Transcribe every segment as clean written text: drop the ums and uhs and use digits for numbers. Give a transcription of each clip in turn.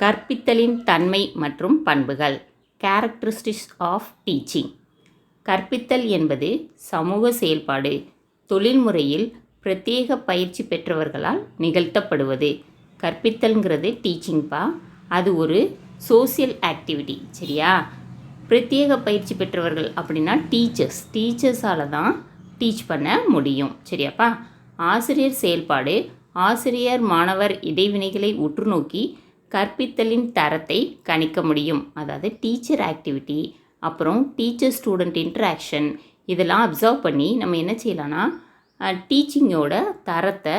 கற்பித்தலின் தன்மை மற்றும் பண்புகள். Characteristics of teaching. கற்பித்தல் என்பது சமூக செயல்பாடு, தொழில்முறையில் பிரத்யேக பயிற்சி பெற்றவர்களால் நிகழ்த்தப்படுவது. கற்பித்தல்ங்கிறது டீச்சிங்ப்பா. அது ஒரு சோசியல் ஆக்டிவிட்டி. சரியா? பிரத்யேக பயிற்சி பெற்றவர்கள் அப்படின்னா டீச்சர்ஸால் தான் டீச் பண்ண முடியும். சரியாப்பா? ஆசிரியர் செயல்பாடு. ஆசிரியர் மாணவர் இடைவினைகளை உற்று நோக்கி கற்பித்தலின் தரத்தை கணிக்க முடியும். அதாவது டீச்சர் ஆக்டிவிட்டி, அப்புறம் டீச்சர் ஸ்டூடெண்ட் இன்ட்ராக்ஷன், இதெல்லாம் அப்சர்வ் பண்ணி நம்ம என்ன செய்யலாம்னா டீச்சிங்கோட தரத்தை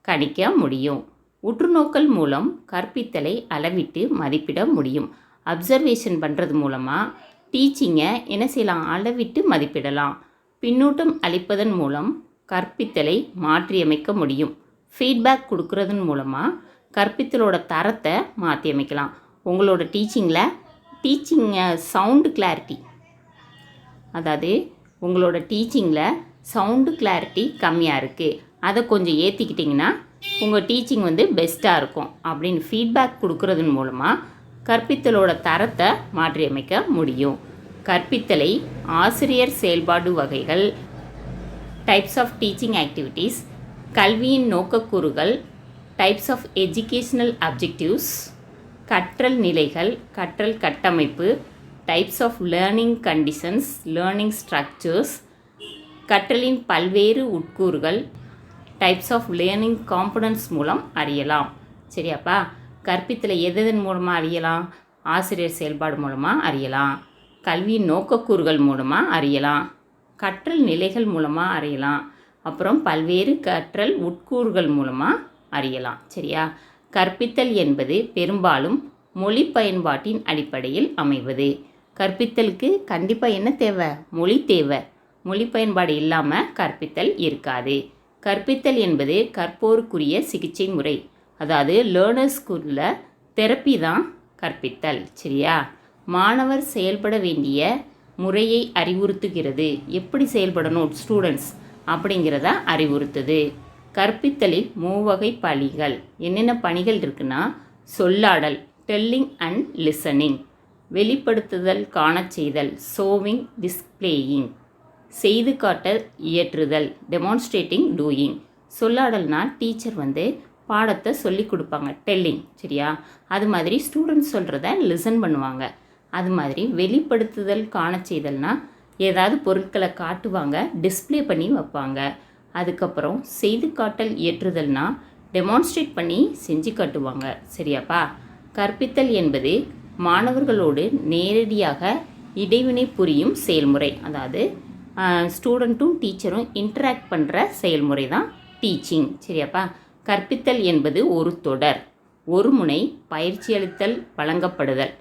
கணிக்க முடியும். உற்றுநோக்கல் மூலம் கற்பித்தலை அளவிட்டு மதிப்பிட முடியும். அப்சர்வேஷன் பண்ணுறது மூலமாக டீச்சிங்கை என்ன செய்யலாம்? அளவிட்டு மதிப்பிடலாம். பின்னூட்டம் அளிப்பதன் மூலம் கற்பித்தலை மாற்றியமைக்க முடியும். ஃபீட்பேக் கொடுக்கறதன் மூலமாக கற்பித்தலோட தரத்தை மாற்றி அமைக்கலாம். உங்களோட டீச்சிங் சவுண்டு கிளாரிட்டி, அதாவது உங்களோட டீச்சிங்கில் சவுண்டு கிளாரிட்டி கம்மியாக இருக்குது, அதை கொஞ்சம் ஏற்றிக்கிட்டிங்கன்னா உங்கள் டீச்சிங் பெஸ்ட்டாக இருக்கும் அப்படின்னு ஃபீட்பேக் கொடுக்கறதன் மூலமாக கற்பித்தலோட தரத்தை மாற்றியமைக்க முடியும். கற்பித்தலை ஆசிரியர் செயல்பாடு வகைகள், டைப்ஸ் ஆஃப் டீச்சிங் ஆக்டிவிட்டீஸ், கல்வியின் நோக்கக்கூறுகள், டைப்ஸ் ஆஃப் எஜுகேஷனல் அப்ஜெக்டிவ்ஸ், கற்றல் நிலைகள், கற்றல் கட்டமைப்பு, types of learning conditions, learning structures, கற்றலின் பல்வேறு உட்கூறுகள், டைப்ஸ் ஆஃப் லேர்னிங் காம்பனன்ட்ஸ் மூலம் அறியலாம். சரியாப்பா? கற்பித்தலை எதன் மூலமாக அறியலாம்? ஆசிரியர் செயல்பாடு மூலமாக அறியலாம், கல்வியின் நோக்கக்கூறுகள் மூலமாக அறியலாம், கற்றல் நிலைகள் மூலமாக அறியலாம், அப்புறம் பல்வேறு கற்றல் உட்கூறுகள் மூலமாக அறியலாம். சரியா? கற்பித்தல் என்பது பெரும்பாலும் மொழி பயன்பாட்டின் அடிப்படையில் அமைவது. கற்பித்தலுக்கு கண்டிப்பாக என்ன தேவை? மொழி தேவை. மொழி பயன்பாடு இல்லாமல் கற்பித்தல் இருக்காது. கற்பித்தல் என்பது கற்போருக்குரிய சிகிச்சை முறை. அதாவது லேர்னர்ஸ்குள்ள தெரப்பி தான் கற்பித்தல். சரியா? மாணவர் செயல்பட வேண்டிய முறையை அறிவுறுத்துகிறது. எப்படி செயல்படணும் ஸ்டூடெண்ட்ஸ் அப்படிங்கிறத அறிவுறுத்துது. கற்பித்தலில் மூவகை பணிகள். என்னென்ன பணிகள் இருக்குன்னா, சொல்லாடல், டெல்லிங் அண்ட் லிசனிங், வெளிப்படுத்துதல், காணச் செய்தல், ஷோவிங், டிஸ்பிளேயிங், செய்து காட்டல், இயற்றுதல், டெமான்ஸ்ட்ரேட்டிங், டூயிங். சொல்லாடல்னா டீச்சர் பாடத்தை சொல்லி கொடுப்பாங்க, டெல்லிங். சரியா? அது மாதிரி ஸ்டூடெண்ட்ஸ் சொல்கிறத லிசன் பண்ணுவாங்க. அது மாதிரி வெளிப்படுத்துதல், காணச் செய்தல்னா ஏதாவது பொருட்களை காட்டுவாங்க, டிஸ்பிளே பண்ணி வைப்பாங்க. அதுக்கப்புறம் செய்து காட்டல், இயற்றுதல்னா டெமான்ஸ்ட்ரேட் பண்ணி செஞ்சு காட்டுவாங்க. சரியாப்பா? கற்பித்தல் என்பது மாணவர்களோடு நேரடியாக இடைவினை புரியும் செயல்முறை. அதாவது ஸ்டூடெண்ட்டும் டீச்சரும் இன்டராக்ட் பண்ணுற செயல்முறை தான் டீச்சிங். சரியாப்பா? கற்பித்தல் என்பது ஒரு தொடர். ஒரு முனை பயிற்சியளித்தல், வழங்கப்படுதல்,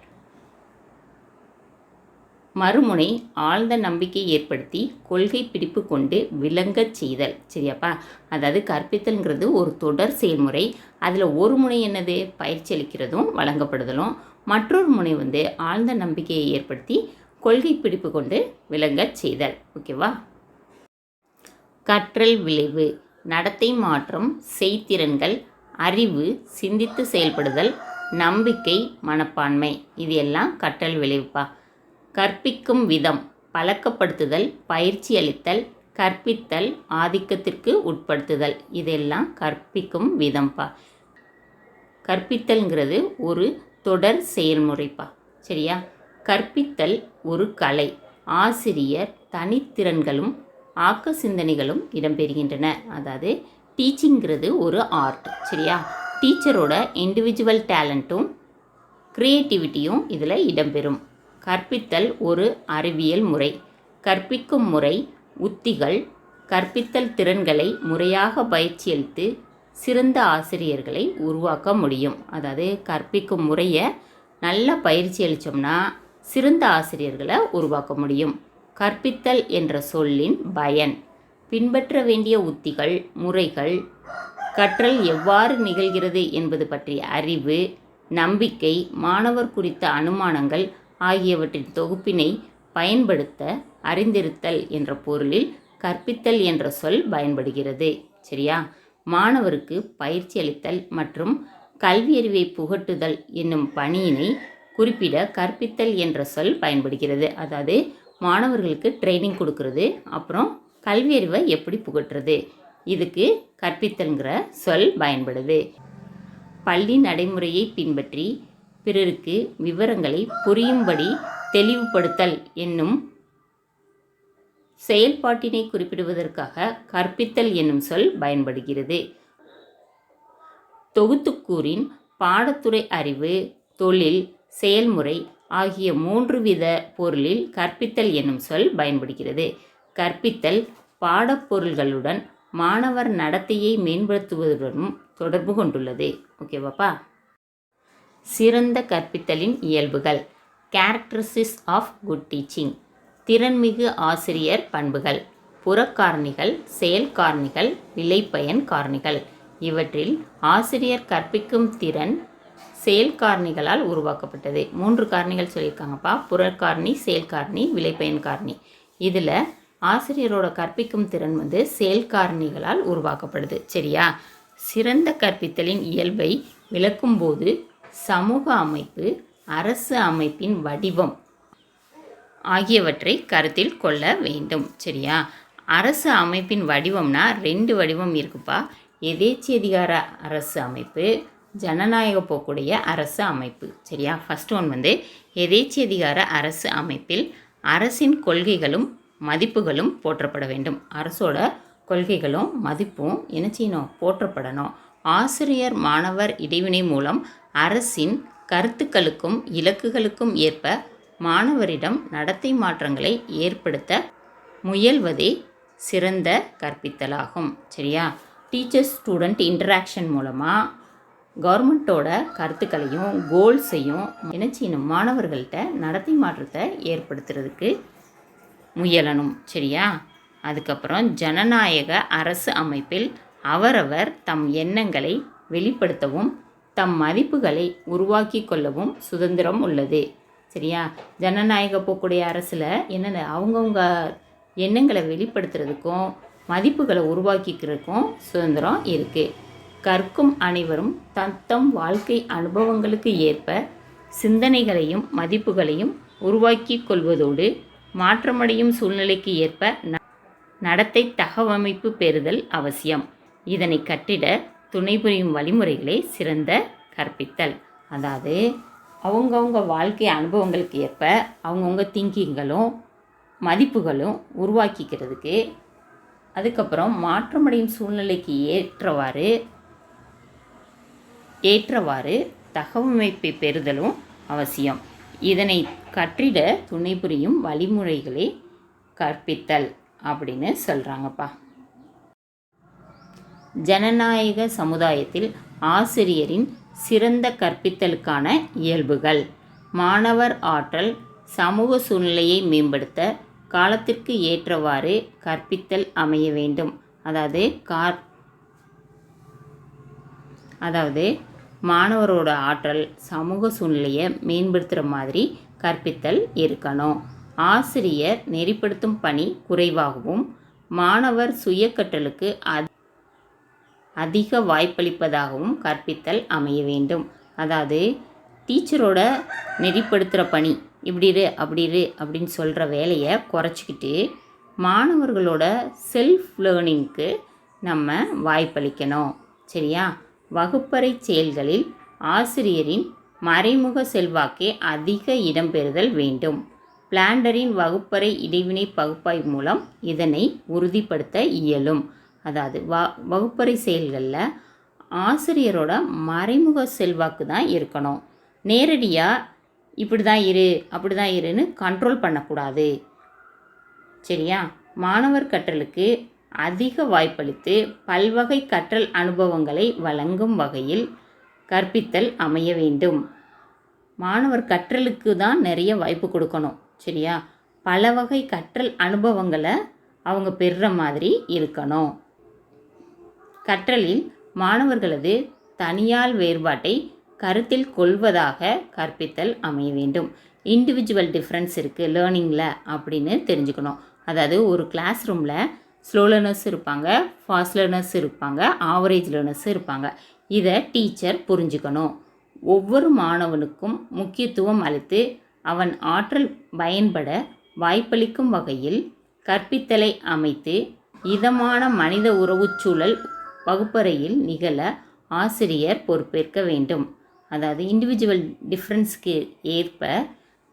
மறுமுனை ஆழ்ந்த நம்பிக்கை ஏற்படுத்தி கொள்கை பிடிப்பு கொண்டு விளங்கச் செய்தல். சரியாப்பா? அதாவது கற்பித்தல்ங்கிறது ஒரு தொடர் செயல்முறை. அதில் ஒரு முனை என்னது? பயிற்சி அளிக்கிறதும் வழங்கப்படுதலும். மற்றொரு முனை ஆழ்ந்த நம்பிக்கையை ஏற்படுத்தி கொள்கை பிடிப்பு கொண்டு விளங்கச் செய்தல். ஓகேவா? கற்றல் விளைவு. நடத்தை மாற்றம், செய்திறன்கள், அறிவு, சிந்தித்து செயல்படுதல், நம்பிக்கை, மனப்பான்மை, இது எல்லாம் கற்றல் விளைவுப்பா. கற்பிக்கும் விதம். பழக்கப்படுத்துதல், பயிற்சி அளித்தல், கற்பித்தல், ஆதிக்கத்திற்கு உட்படுத்துதல், இதெல்லாம் கற்பிக்கும் விதம்ப்பா. கற்பித்தல்ங்கிறது ஒரு தொடர் செயல்முறைப்பா. சரியா? கற்பித்தல் ஒரு கலை. ஆசிரியர் தனித்திறன்களும் ஆக்க சிந்தனைகளும் இடம்பெறுகின்றன. அதாவது டீச்சிங்கிறது ஒரு ஆர்ட். சரியா? டீச்சரோட இண்டிவிஜுவல் டேலண்ட்டும் க்ரியேட்டிவிட்டியும் இதில் இடம்பெறும். கற்பித்தல் ஒரு அறிவியல் முறை. கற்பிக்கும் முறை, உத்திகள், கற்பித்தல் திறன்களை முறையாக பயிற்சியளித்து சிறந்த ஆசிரியர்களை உருவாக்க முடியும். அதாவது கற்பிக்கும் முறையை நல்லா பயிற்சி அளித்தோம்னா சிறந்த ஆசிரியர்களை உருவாக்க முடியும். கற்பித்தல் என்ற சொல்லின் பயன். பின்பற்ற வேண்டிய உத்திகள், முறைகள், கற்றல் எவ்வாறு நிகழ்கிறது என்பது பற்றிய அறிவு, நம்பிக்கை, மாணவர் குறித்த அனுமானங்கள் ஆகியவற்றின் தொகுப்பினை பயன்படுத்த அறிந்திருத்தல் என்ற பொருளில் கற்பித்தல் என்ற சொல் பயன்படுகிறது. சரியா? மாணவருக்கு பயிற்சி அளித்தல் மற்றும் கல்வியறிவை புகட்டுதல் என்னும் பணியினை குறிப்பிட கற்பித்தல் என்ற சொல் பயன்படுகிறது. அதாவது மாணவர்களுக்கு ட்ரைனிங் கொடுக்கறது, அப்புறம் கல்வியறிவை எப்படி புகட்டுறது, இதுக்கு கற்பித்தல்ங்கிற சொல் பயன்படுது. பள்ளி நடைமுறையை பின்பற்றி பிறருக்கு விவரங்களை புரியும்படி தெளிவுபடுத்தல் என்னும் செயல்பாட்டினை குறிப்பிடுவதற்காக கற்பித்தல் என்னும் சொல் பயன்படுகிறது. தொகுத்துக்கூறின் பாடத்துறை அறிவு, தொழில், செயல்முறை ஆகிய 3 வித பொருளில் கற்பித்தல் என்னும் சொல் பயன்படுகிறது. கற்பித்தல் பாடப்பொருள்களுடன் மாணவர் நடத்தையை மேம்படுத்துவதுடனும் தொடர்பு கொண்டுள்ளது. ஓகேவாப்பா? சிறந்த கற்பித்தலின் இயல்புகள். Characteristics of good teaching. திறன்மிகு ஆசிரியர் பண்புகள். புறக்காரணிகள், செயல் காரணிகள், விளைபயன் காரணிகள். இவற்றில் ஆசிரியர் கற்பிக்கும் திறன் செயல் காரணிகளால் உருவாக்கப்பட்டது. 3 காரணிகள் சொல்லியிருக்காங்கப்பா. புறக்காரணி, செயல் காரணி, விளைபயன் காரணி. இதில் ஆசிரியரோட கற்பிக்கும் திறன் செயல் காரணிகளால் உருவாக்கப்படுது. சரியா? சிறந்த கற்பித்தலின் இயல்பை விளக்கும்போது சமூக அமைப்பு, அரசு அமைப்பின் வடிவம் ஆகியவற்றை கருத்தில் கொள்ள வேண்டும். சரியா? அரசு அமைப்பின் வடிவம்னா 2 வடிவம் இருக்குப்பா. எதேச்சதிகார அரசு அமைப்பு, ஜனநாயக போக்குடைய அரசு அமைப்பு. சரியா? ஃபர்ஸ்ட் ஒன் எதேச்சதிகார அரசு அமைப்பில் அரசின் கொள்கைகளும் மதிப்புகளும் போற்றப்பட வேண்டும். அரசோட கொள்கைகளும் மதிப்பும் என்ன செய்யணும்? போற்றப்படணும். ஆசிரியர் மாணவர் இடைவினை மூலம் அரசின் கருத்துக்களுக்கும் இலக்குகளுக்கும் ஏற்ப மாணவரிடம் நடத்தை மாற்றங்களை ஏற்படுத்த முயல்வதே சிறந்த கற்பித்தலாகும். சரியா? டீச்சர் ஸ்டூடெண்ட் இன்டராக்ஷன் மூலமாக கவர்மெண்ட்டோட கருத்துக்களையும் கோல்ஸையும் என்ன செய்யணும்? மாணவர்கள்ட்ட நடத்தை மாற்றத்தை ஏற்படுத்துறதுக்கு முயலணும். சரியா? அதுக்கப்புறம் ஜனநாயக அரசு அமைப்பில் அவரவர் தம் எண்ணங்களை வெளிப்படுத்தவும் தம் மதிப்புகளை உருவாக்கி கொள்ளவும் சுதந்திரம் உள்ளது. சரியா? ஜனநாயக போக்குடைய அரசில் என்னென்ன அவங்கவுங்க எண்ணங்களை வெளிப்படுத்துறதுக்கும் மதிப்புகளை உருவாக்கிக்கிறதுக்கும் சுதந்திரம் இருக்குது. கற்கும் அனைவரும் தத்தம் வாழ்க்கை அனுபவங்களுக்கு ஏற்ப சிந்தனைகளையும் மதிப்புகளையும் உருவாக்கி கொள்வதோடு மாற்றமடையும் சூழ்நிலைக்கு ஏற்ப நடத்தை தகவமைப்பு பெறுதல் அவசியம். இதனை கட்டிட துணை புரியும் வழிமுறைகளே சிறந்த கற்பித்தல். அதாவது அவங்கவுங்க வாழ்க்கை அனுபவங்களுக்கு ஏற்ப அவங்கவுங்க திங்கிங்களும் மதிப்புகளும் உருவாக்கிக்கிறதுக்கு, அதுக்கப்புறம் மாற்றமடையும் சூழ்நிலைக்கு ஏற்றவாறு தகவமைப்பை பெறுதலும் அவசியம். இதனை கற்றிட துணை புரியும் வழிமுறைகளே கற்பித்தல் அப்படின்னு சொல்கிறாங்கப்பா. ஜனநாயக சமுதாயத்தில் ஆசிரியரின் சிறந்த கற்பித்தலுக்கான இயல்புகள். மாணவர் ஆற்றல், சமூக சூழ்நிலையை மேம்படுத்த காலத்திற்கு ஏற்றவாறு கற்பித்தல் அமைய வேண்டும். அதாவது மாணவரோட ஆற்றல் சமூக சூழ்நிலையை மேம்படுத்துகிற மாதிரி கற்பித்தல் இருக்கணும். ஆசிரியர் நெறிப்படுத்தும் பணி குறைவாகவும் மாணவர் சுய கற்றலுக்கு அதிக வாய்ப்பளிப்பதாகவும் கற்பித்தல் அமைய வேண்டும். அதாவது டீச்சரோட நெறிப்படுத்துகிற பணி இப்படி இரு அப்படி இரு அப்படின்னு சொல்கிற வேலையை குறைச்சிக்கிட்டு மாணவர்களோட செல்ஃப் லேர்னிங்க்கு நம்ம வாய்ப்பளிக்கணும். சரியா? வகுப்பறை செயல்களில் ஆசிரியரின் மறைமுக செல்வாக்கே அதிக இடம்பெறுதல் வேண்டும். பிளாண்டரின் வகுப்பறை இடைவினை பகுப்பாய்வு மூலம் இதனை உறுதிப்படுத்த இயலும். அதாவது வகுப்பறை செயல்களில் ஆசிரியரோட மறைமுக செல்வாக்கு தான் இருக்கணும். நேரடியாக இப்படி தான் இரு அப்படி தான் இருன்னு கண்ட்ரோல் பண்ணக்கூடாது. சரியா? மாணவர் கற்றலுக்கு அதிக வாய்ப்பளித்து பல்வகை கற்றல் அனுபவங்களை வழங்கும் வகையில் கற்பித்தல் அமைய வேண்டும். மாணவர் கற்றலுக்கு தான் நிறைய வாய்ப்பு கொடுக்கணும். சரியா? பல வகை கற்றல் அனுபவங்களை அவங்க பெறுற மாதிரி இருக்கணும். கற்றலில் மாணவர்களது தனியால் வேறுபாட்டை கருத்தில் கொள்வதாக கற்பித்தல் அமைய வேண்டும். இண்டிவிஜுவல் டிஃப்ரென்ஸ் இருக்குது லேர்னிங்கில் அப்படின்னு தெரிஞ்சுக்கணும். அதாவது ஒரு கிளாஸ் ரூமில் ஸ்லோ லேர்னர்ஸ் இருப்பாங்க, ஃபாஸ்ட் லேர்னர்ஸ் இருப்பாங்க, ஆவரேஜ் லேர்னர்ஸ் இருப்பாங்க. இதை டீச்சர் புரிஞ்சுக்கணும். ஒவ்வொரு மாணவனுக்கும் முக்கியத்துவம் அளித்து அவன் ஆற்றல் பயன்பட வாய்ப்பளிக்கும் வகையில் கற்பித்தலை அமைத்து இதமான மனித உறவுச் சூழல் வகுப்பறையில் நிகழ ஆசிரியர் பொறுப்பேற்க வேண்டும். அதாவது இண்டிவிஜுவல் டிஃப்ரென்ஸ்க்கு ஏற்ப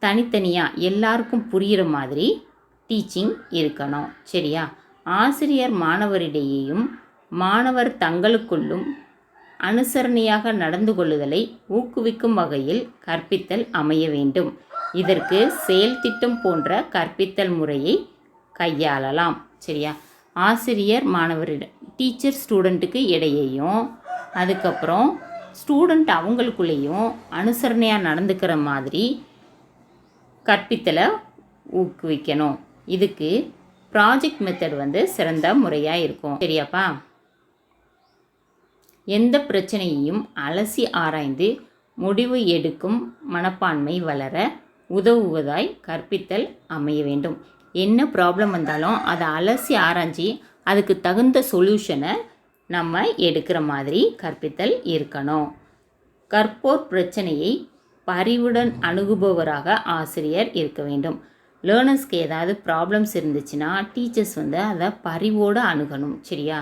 தனித்தனியாக எல்லாருக்கும் புரிகிற மாதிரி டீச்சிங் இருக்கணும். சரியா? ஆசிரியர் மாணவரிடையேயும் மாணவர் தங்களுக்குள்ளும் அனுசரணையாக நடந்து கொள்ளுதலை ஊக்குவிக்கும் வகையில் கற்பித்தல் அமைய வேண்டும். இதற்கு செயல் திட்டம் போன்ற கற்பித்தல் முறையை கையாளலாம். சரியா? ஆசிரியர் மாணவரிடம், டீச்சர் ஸ்டூடெண்ட்டுக்கு இடையேயும் அதுக்கப்புறம் ஸ்டூடெண்ட் அவங்களுக்குள்ளேயும் அனுசரணையாக நடந்துக்கிற மாதிரி கற்பித்தலை ஊக்குவிக்கணும். இதுக்கு ப்ராஜெக்ட் மெத்தட் சிறந்த முறையாக இருக்கும். சரியாப்பா? எந்த பிரச்சனையையும் அலசி ஆராய்ந்து முடிவு எடுக்கும் மனப்பான்மை வளர உதவுவதாய் கற்பித்தல் அமைய வேண்டும். என்ன ப்ராப்ளம் வந்தாலும் அதை அலசி ஆராய்ஞ்சி அதுக்கு தகுந்த சொல்யூஷனை நம்ம எடுக்கிற மாதிரி கற்பித்தல் இருக்கணும். கற்போர் பிரச்சனையை பரிவுடன் அணுகுபவராக ஆசிரியர் இருக்க வேண்டும். லேர்னர்ஸ்க்கு ஏதாவது ப்ராப்ளம்ஸ் இருந்துச்சுன்னா டீச்சர்ஸ் அதை பரிவோடு அணுகணும். சரியா?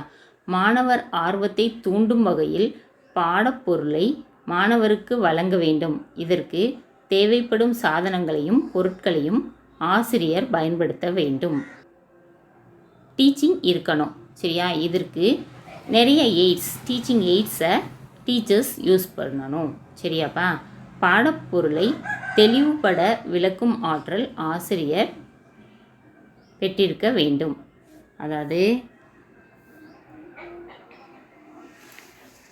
மாணவர் ஆர்வத்தை தூண்டும் வகையில் பாடப்பொருளை மாணவருக்கு வழங்க வேண்டும். இதற்கு தேவைப்படும் சாதனங்களையும் பொருட்களையும் ஆசிரியர் பயன்படுத்த வேண்டும். டீச்சிங் இருக்கணும். சரியா? இதற்கு நிறைய டீச்சிங் எய்ட்ஸை டீச்சர்ஸ் யூஸ் பண்ணணும். சரியாப்பா? பாடப்பொருளை தெளிவுபட விளக்கும் ஆற்றல் ஆசிரியர் பெற்றிருக்க வேண்டும். அதாவது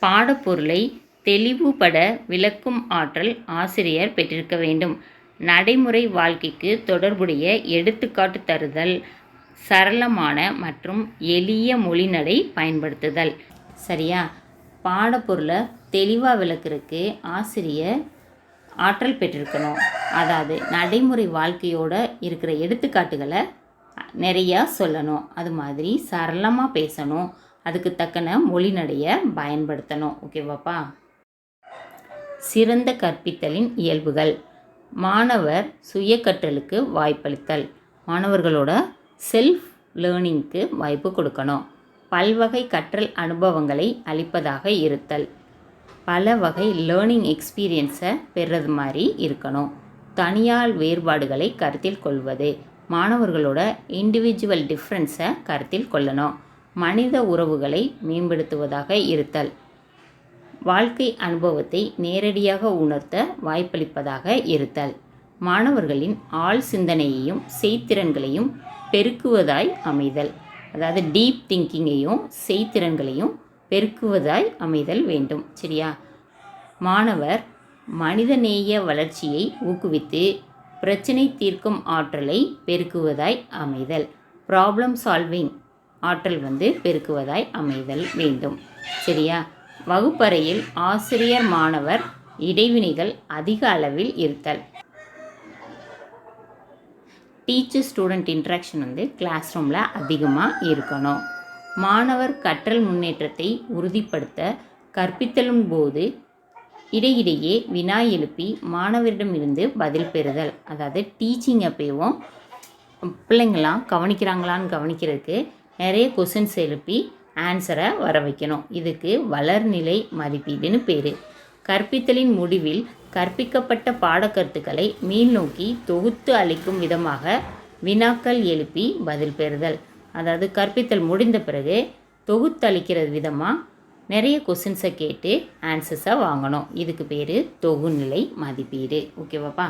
பாடப்பொருளை தெளிவுபட விளக்கும் ஆற்றல் ஆசிரியர் பெற்றிருக்க வேண்டும். நடைமுறை வாழ்க்கைக்கு தொடர்புடைய எடுத்துக்காட்டு தருதல், சரளமான மற்றும் எளிய மொழிநடை பயன்படுத்துதல். சரியா? பாடப்பொருளை தெளிவாக விளக்குறதுக்கு ஆசிரியர் ஆற்றல் பெற்றிருக்கணும். அதாவது நடைமுறை வாழ்க்கையோடு இருக்கிற எடுத்துக்காட்டுகளை நிறையா சொல்லணும். அது மாதிரி சரளமாக பேசணும். அதுக்கு தக்கன மொழிநடையை பயன்படுத்தணும். ஓகேவாப்பா? சிறந்த கற்பித்தலின் இயல்புகள். மாணவர் சுய கற்றலுக்கு வாய்ப்பளித்தல். மாணவர்களோட செல்ஃப் லேர்னிங்க்கு வாய்ப்பு கொடுக்கணும். பல்வகை கற்றல் அனுபவங்களை அளிப்பதாக இருத்தல். பல வகை லேர்னிங் எக்ஸ்பீரியன்ஸை பெறுறது மாதிரி இருக்கணும். தனியார் வேறுபாடுகளை கருத்தில் கொள்வது. மாணவர்களோட இண்டிவிஜுவல் டிஃப்ரென்ஸை கருத்தில் கொள்ளணும். மனித உறவுகளை மேம்படுத்துவதாக இருத்தல். வாழ்க்கை அனுபவத்தை நேரடியாக உணர்த்த வாய்ப்பளிப்பதாக இருத்தல். மாணவர்களின் ஆழ் சிந்தனையையும் செய்திறன்களையும் பெருக்குவதாய் அமைதல். அதாவது டீப் திங்கிங்கையும் செய்திறன்களையும் பெருக்குவதாய் அமைதல் வேண்டும். சரியா? மாணவர் மனிதநேய வளர்ச்சியை ஊக்குவித்து பிரச்சனை தீர்க்கும் ஆற்றலை பெருக்குவதாய் அமைதல். ப்ராப்ளம் சால்விங் ஆற்றல் பெருக்குவதாய் அமைதல் வேண்டும். சரியா? வகுப்பறையில் ஆசிரியர் மாணவர் இடைவினைகள் அதிக அளவில் இருத்தல். டீச்சர் ஸ்டூடெண்ட் இன்ட்ராக்ஷன் கிளாஸ் ரூமில் அதிகமாக இருக்கணும். மாணவர் கற்றல் முன்னேற்றத்தை உறுதிப்படுத்த கற்பித்தலும் போது இடையிடையே வினா எழுப்பி மாணவரிடமிருந்து பதில் பெறுதல். அதாவது டீச்சிங் அப்பவும் பிள்ளைங்களாம் கவனிக்கிறாங்களான்னு கவனிக்கிறதுக்கு நிறைய கொஸ்டின்ஸ் எழுப்பி ஆன்சரை வர வைக்கணும். இதுக்கு வளர்நிலை மதிப்பீடுன்னு பேர். கற்பித்தலின் முடிவில் கற்பிக்கப்பட்ட பாடக்கருத்துக்களை மேல்நோக்கி தொகுத்து அளிக்கும் விதமாக வினாக்கள் எழுப்பி பதில் பெறுதல். அதாவது கற்பித்தல் முடிந்த பிறகு தொகுத்து அளிக்கிற விதமாக நிறைய கொஸ்டின்ஸை கேட்டு ஆன்சர்ஸை வாங்கணும். இதுக்கு பேர் தொகுநிலை மதிப்பீடு. ஓகேவாப்பா?